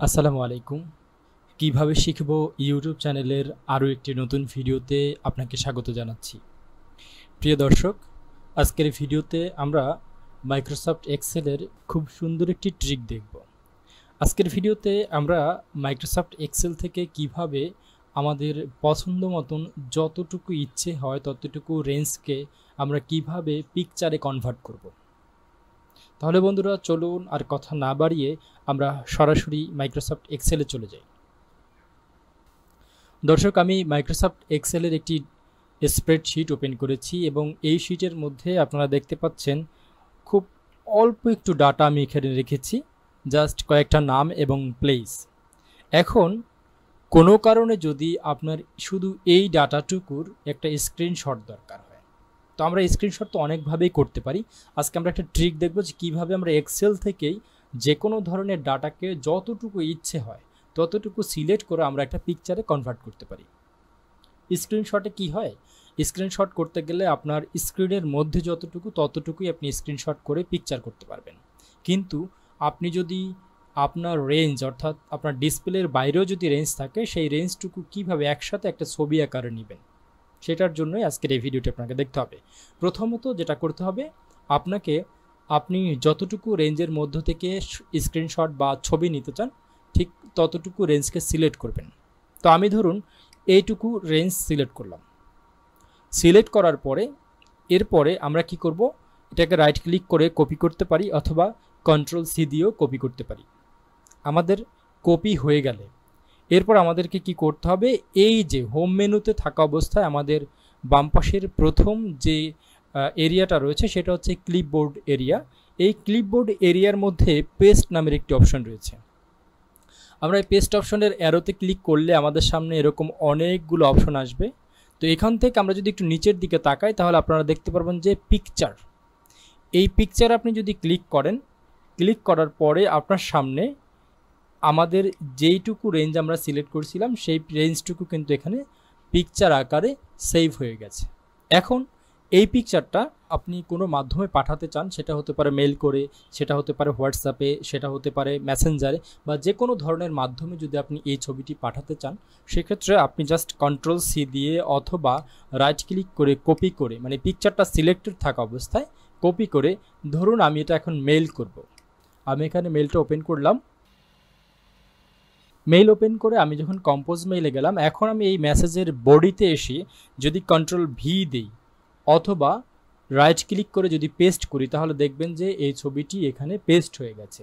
আসসালামু আলাইকুম। কিভাবে শিখবো ইউটিউব চ্যানেলের আরও একটি নতুন ভিডিওতে আপনাকে স্বাগত জানাচ্ছি। প্রিয় দর্শক, আজকের ভিডিওতে আমরা মাইক্রোসফট এক্সেলের খুব সুন্দর একটি ট্রিক দেখব। আজকের ভিডিওতে আমরা মাইক্রোসফট এক্সেল থেকে কিভাবে আমাদের পছন্দ মতন যতটুকু ইচ্ছে হয় ততটুকু রেঞ্জকে আমরা কিভাবে পিকচারে কনভার্ট করব। তাহলে বন্ধুরা, চলুন আর কথা না বাড়িয়ে আমরা সরাসরি মাইক্রোসফট এক্সেলে চলে যাই। দর্শক, আমি মাইক্রোসফট এক্সেলের একটি স্প্রেডশিট ওপেন করেছি এবং এই শিটের মধ্যে আপনারা দেখতে পাচ্ছেন খুব অল্প একটু ডাটা আমি এখানে রেখেছি, জাস্ট কয়েকটা নাম এবং প্লেস। এখন কোনো কারণে যদি আপনার শুধু এই ডাটাটুকুর একটা স্ক্রিনশট দরকার হয়, তো আমরা স্ক্রিনশট তো অনেকভাবেই করতে পারি। আজকে আমরা একটা ট্রিক দেখব যে কীভাবে আমরা এক্সেল থেকেই যে কোনো ধরনের ডাটাকে যতটুকু ইচ্ছে হয় ততটুকু সিলেক্ট করে আমরা একটা পিকচারে কনভার্ট করতে পারি। স্ক্রিনশটে কি হয়, স্ক্রিনশট করতে গেলে আপনার স্ক্রিনের মধ্যে যতটুকু ততটুকুই আপনি স্ক্রিনশট করে পিকচার করতে পারবেন। কিন্তু আপনি যদি আপনার রেঞ্জ অর্থাৎ আপনার ডিসপ্লের বাইরেও যদি রেঞ্জ থাকে, সেই রেঞ্জটুকু কিভাবে একসাথে একটা ছবি আকারে নেবেন, সেটার জন্যই আজকের এই ভিডিওটি আপনাকে দেখতে হবে। প্রথমত যেটা করতে হবে, আপনি যতটুকু রেঞ্জের মধ্য থেকে স্ক্রিনশট বা ছবি নিতে চান ঠিক ততটুকু রেঞ্জকে সিলেক্ট করবেন। তো আমি ধরুন এইটুকু রেঞ্জ সিলেক্ট করলাম। সিলেক্ট করার পরে এরপরে আমরা কি করব, এটাকে রাইট ক্লিক করে কপি করতে পারি অথবা কন্ট্রোল সি দিয়েও কপি করতে পারি। আমাদের কপি হয়ে গেলে এরপর আমাদেরকে কি করতে হবে, এই যে হোম মেনুতে থাকা অবস্থায় আমাদের বাম পাশের প্রথম যে এরিয়াটা রয়েছে সেটা হচ্ছে ক্লিপবোর্ড এরিয়া। এই ক্লিপবোর্ড এরিয়ার মধ্যে পেস্ট নামের একটি অপশন রয়েছে। আমরা এই পেস্ট অপশনের অ্যারোতে ক্লিক করলে আমাদের সামনে এরকম অনেকগুলো অপশন আসবে। তো এখান থেকে আমরা যদি একটু নিচের দিকে তাকাই তাহলে আপনারা দেখতে পারবেন যে পিকচার, এই পিকচার আপনি যদি ক্লিক করেন, ক্লিক করার পরে আপনার সামনে আমাদের যেইটুকু রেঞ্জ আমরা সিলেক্ট করছিলাম সেই রেঞ্জটুকু কিন্তু এখানে পিকচার আকারে সেভ হয়ে গেছে। এখন এই পিকচারটা আপনি কোনো মাধ্যমে পাঠাতে চান, সেটা হতে পারে মেল করে, সেটা হতে পারে হোয়াটসঅ্যাপে, সেটা হতে পারে মেসেঞ্জারে, বা যে কোনো ধরনের মাধ্যমে যদি আপনি এই ছবিটি পাঠাতে চান, সেক্ষেত্রে আপনি জাস্ট কন্ট্রোল সি দিয়ে অথবা রাইট ক্লিক করে কপি করে, মানে পিকচারটা সিলেক্টেড থাকা অবস্থায় কপি করে, ধরুন আমি এটা এখন মেল করব। আমি এখানে মেলটা ওপেন করলাম। মেইল ওপেন করে আমি যখন কম্পোজ মেইলে গেলাম, এখন আমি এই মেসেজের বডিতে এসে যদি কন্ট্রোল ভি দিই অথবা রাইট ক্লিক করে যদি পেস্ট করি তাহলে দেখবেন যে এই ছবিটি এখানে পেস্ট হয়ে গেছে।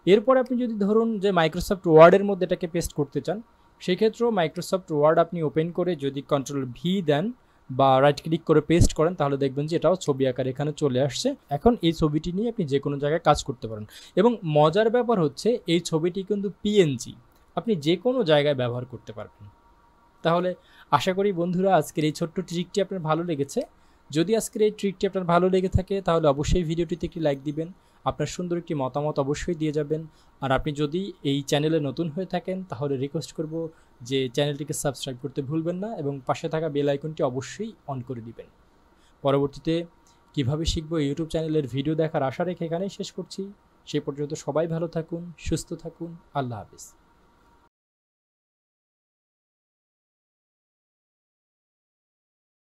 এরপর আপনি যদি ধরুন যে মাইক্রোসফট ওয়ার্ডের মধ্যে এটাকে পেস্ট করতে চান, সেক্ষেত্রেও মাইক্রোসফট ওয়ার্ড আপনি ওপেন করে যদি কন্ট্রোল ভি দেন বা রাইট ক্লিক করে পেস্ট করেন তাহলে দেখবেন যে এটাও ছবি আকারে এখানে চলে আসছে। এখন এই ছবিটি নিয়ে আপনি যে কোনো জায়গায় কাজ করতে পারেন এবং মজার ব্যাপার হচ্ছে এই ছবিটি কিন্তু পিএনজি, আপনি যে কোনো জায়গায় ব্যবহার করতে পারবেন। তাহলে আশা করি বন্ধুরা আজকের এই ছোট্ট ট্রিকটি আপনার ভালো লেগেছে। যদি আজকের এই ট্রিকটি আপনার ভালো লেগে থাকে তাহলে অবশ্যই ভিডিওটিতে একটি লাইক দিবেন, আপনার সুন্দর একটি মতামত অবশ্যই দিয়ে যাবেন। আর আপনি যদি এই চ্যানেলে নতুন হয়ে থাকেন তাহলে রিকোয়েস্ট করব যে চ্যানেলটিকে সাবস্ক্রাইব করতে ভুলবেন না এবং পাশে থাকা বেল আইকনটি অবশ্যই অন করে দিবেন। পরবর্তীতে কিভাবে শিখবো ইউটিউব চ্যানেলের ভিডিও দেখার আশা রেখে এখানেই শেষ করছি। সেই পর্যন্ত সবাই ভালো থাকুন, সুস্থ থাকুন। আল্লাহ হাফেজ।